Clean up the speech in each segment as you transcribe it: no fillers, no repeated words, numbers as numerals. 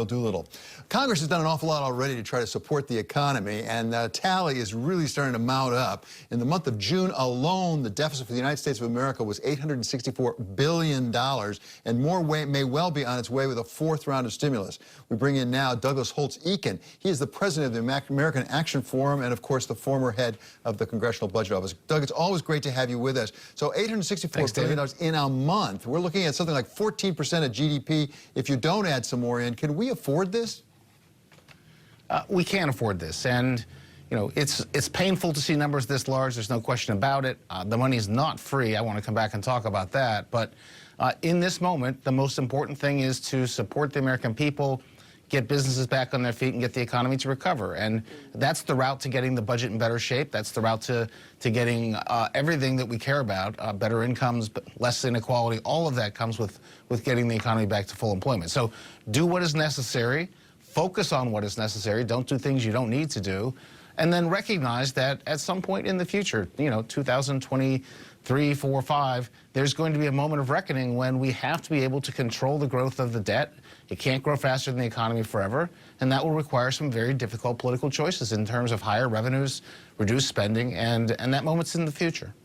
Doolittle. Congress has done an awful lot already to try to support the economy, and the tally is really starting to mount up. In the month of June alone, the deficit for the United States of America was $864 billion, and more may well be on its way with a fourth round of stimulus. We bring in now Douglas Holtz-Eakin. He is the president of the American Action Forum and, of course, the former head of the Congressional Budget Office. Doug, it's always great to have you with us. So $864 billion in a month. We're looking at something like 14% of GDP if you don't add some more in. Can we afford this? We can't afford this, and you know it's painful to see numbers this large. There's no question about it. The money is not free. I want to come back and talk about that. But in this moment, the most important thing is to support the American people, get businesses back on their feet, and get the economy to recover. And that's the route to getting the budget in better shape. That's the route to getting everything that we care about, better incomes, less inequality. All of that comes with getting the economy back to full employment. So do what is necessary. Focus on what is necessary. Don't do things you don't need to do. And then recognize that at some point in the future, you know, 2023, 4, 5, there's going to be a moment of reckoning when we have to be able to control the growth of the debt. It can't grow faster than the economy forever, and that will require some very difficult political choices in terms of higher revenues, reduced spending, and that moment's in the future.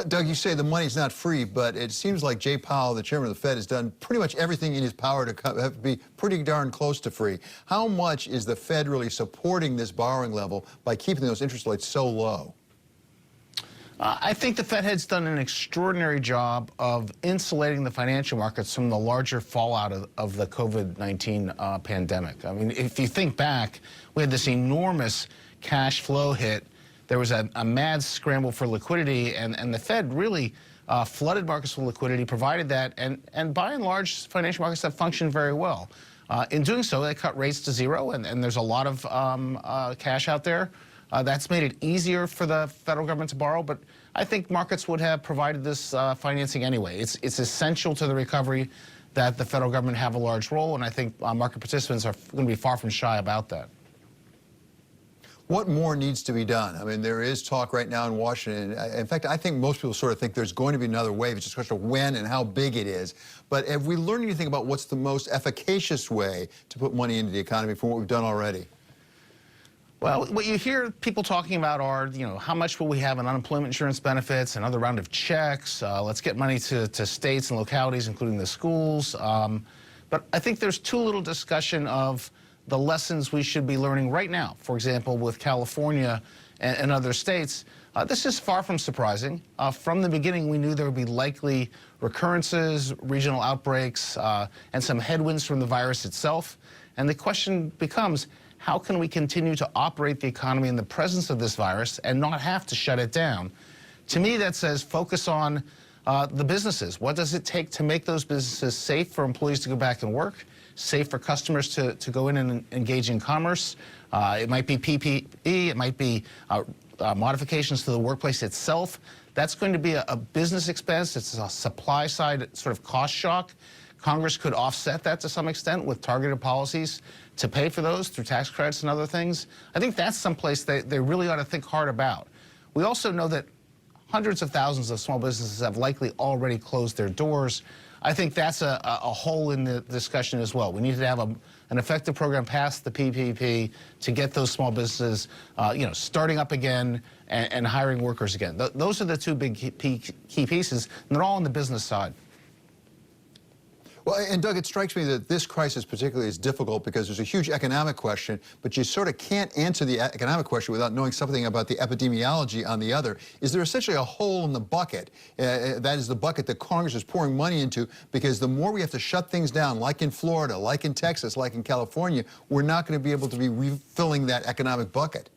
Doug, you say the money's not free, but it seems like Jay Powell, the chairman of the Fed, has done pretty much everything in his power to be pretty darn close to free. How much is the Fed really supporting this borrowing level by keeping those interest rates so low? I think the Fed has done an extraordinary job of insulating the financial markets from the larger fallout of the COVID-19 pandemic. I mean, if you think back, we had this enormous cash flow hit. There was a mad scramble for liquidity, and the Fed really flooded markets with liquidity, provided that, and by and large, financial markets have functioned very well. In doing so, they cut rates to zero, and there's a lot of cash out there. That's made it easier for the federal government to borrow, but I think markets would have provided this financing anyway. It's essential to the recovery that the federal government have a large role, and I think market participants are going to be far from shy about that. What more needs to be done? I mean, there is talk right now in Washington. In fact, I think most people sort of think there's going to be another wave. It's just a question of when and how big it is. But have we learned anything about what's the most efficacious way to put money into the economy from what we've done already? Well, what you hear people talking about are, you know, how much will we have in unemployment insurance benefits, another round of checks, let's get money to states and localities, including the schools. But I think there's too little discussion of the lessons we should be learning right now. For example, with California and other states, this is far from surprising. From the beginning, we knew there would be likely recurrences, regional outbreaks, and some headwinds from the virus itself. And the question becomes, how can we continue to operate the economy in the presence of this virus and not have to shut it down? To me, that says focus on the businesses. What does it take to make those businesses safe for employees to go back and work, safe for customers to go in and engage in commerce? It might be PPE, it might be modifications to the workplace itself. That's going to be a business expense. It's a supply side sort of cost shock. Congress could offset that to some extent with targeted policies to pay for those through tax credits and other things. I think that's someplace they really ought to think hard about. We also know that hundreds of thousands of small businesses have likely already closed their doors. I think that's a hole in the discussion as well. We need to have an effective program past the PPP to get those small businesses, you know, starting up again and hiring workers again. Those are the two big key pieces, and they're all on the business side. Well, and Doug, it strikes me that this crisis particularly is difficult because there's a huge economic question, but you sort of can't answer the economic question without knowing something about the epidemiology on the other. Is there essentially a hole in the bucket? That is the bucket that Congress is pouring money into, because the more we have to shut things down, like in Florida, like in Texas, like in California, we're not going to be able to be refilling that economic bucket.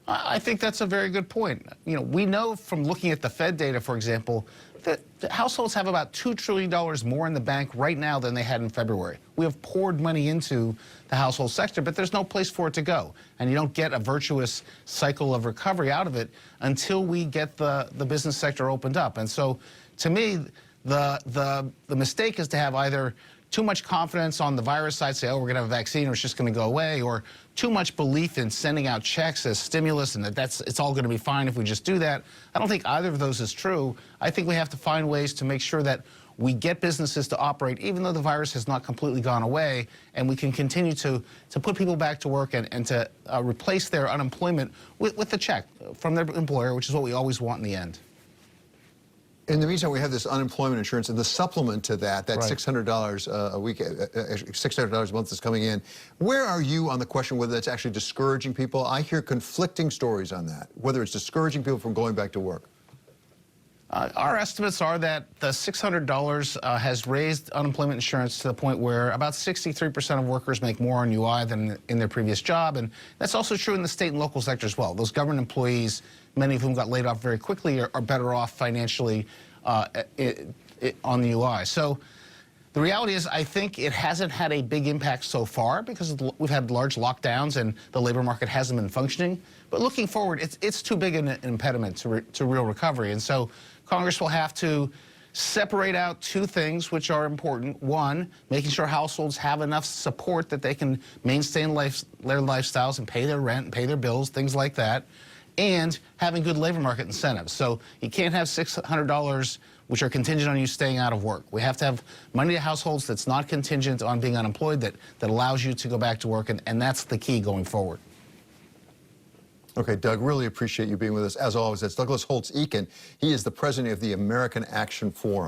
I think that's a very good point. You know, we know from looking at the Fed data, for example, that households have about $2 trillion more in the bank right now than they had in February. We have poured money into the household sector, but there's no place for it to go. And you don't get a virtuous cycle of recovery out of it until we get the business sector opened up. And so, to me, the mistake is to have either too much confidence on the virus side, say, oh, we're going to have a vaccine or it's just going to go away, or too much belief in sending out checks as stimulus and it's all going to be fine if we just do that. I don't think either of those is true. I think we have to find ways to make sure that we get businesses to operate even though the virus has not completely gone away, and we can continue to put people back to work and to replace their unemployment with a check from their employer, which is what we always want in the end. In the meantime, we have this unemployment insurance, and the supplement to that Right. $600 a week, $600 a month is coming in. Where are you on the question whether that's actually discouraging people? I hear conflicting stories on that, whether it's discouraging people from going back to work. Our estimates are that the $600 has raised unemployment insurance to the point where about 63% of workers make more on UI than in their previous job, and that's also true in the state and local sector as well. Those government employees, many of whom got laid off very quickly, are better off financially on the UI. So the reality is, I think it hasn't had a big impact so far because we've had large lockdowns and the labor market hasn't been functioning. But looking forward, it's too big an impediment to real recovery. And so Congress will have to separate out two things which are important. One, making sure households have enough support that they can maintain their lifestyles and pay their rent and pay their bills, things like that, and having good labor market incentives. So you can't have $600 which are contingent on you staying out of work. We have to have money to households that's not contingent on being unemployed, that allows you to go back to work, and that's the key going forward. Okay, Doug, really appreciate you being with us. As always, that's Douglas Holtz-Eakin. He is the president of the American Action Forum.